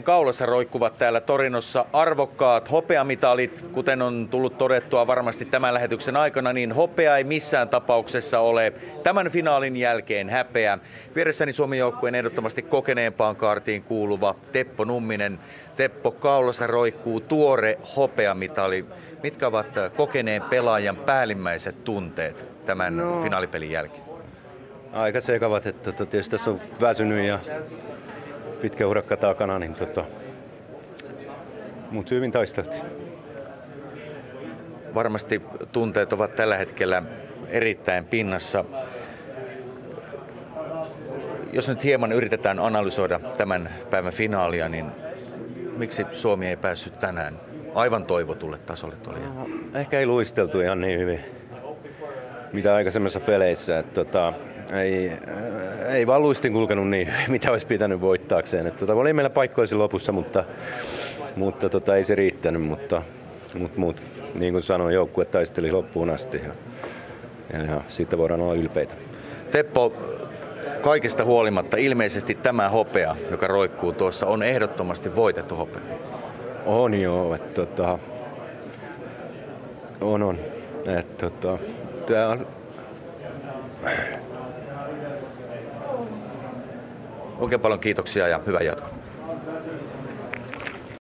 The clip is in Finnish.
Kaulassa roikkuvat täällä Torinossa arvokkaat hopeamitalit. Kuten on tullut todettua varmasti tämän lähetyksen aikana, niin hopea ei missään tapauksessa ole tämän finaalin jälkeen häpeä. Vieressäni Suomen joukkueen ehdottomasti kokeneempaan kaartiin kuuluva Teppo Numminen. Teppo, kaulassa roikkuu tuore hopeamitali. Mitkä ovat kokeneen pelaajan päällimmäiset tunteet tämän finaalipelin jälkeen? Aika sekavat, että tietysti tässä on väsynyt ja pitkä urakka takana, niin mutta hyvin taisteltiin. Varmasti tunteet ovat tällä hetkellä erittäin pinnassa. Jos nyt hieman yritetään analysoida tämän päivän finaalia, niin miksi Suomi ei päässyt tänään aivan toivotulle tasolle tuolle? Ehkä ei luisteltu ihan niin hyvin mitä aikaisemmissa peleissä. Ei vaan luistin kulkenut niin, mitä olisi pitänyt voittaakseen. Oli meillä paikkoja lopussa, mutta ei se riittänyt. Mutta niin kuin sanoin, joukkue taisteli loppuun asti ja siitä voidaan olla ylpeitä. Teppo, kaikesta huolimatta ilmeisesti tämä hopea, joka roikkuu tuossa, on ehdottomasti voitettu hopea. On joo. On. Tää on... Oikein paljon kiitoksia ja hyvää jatkoa.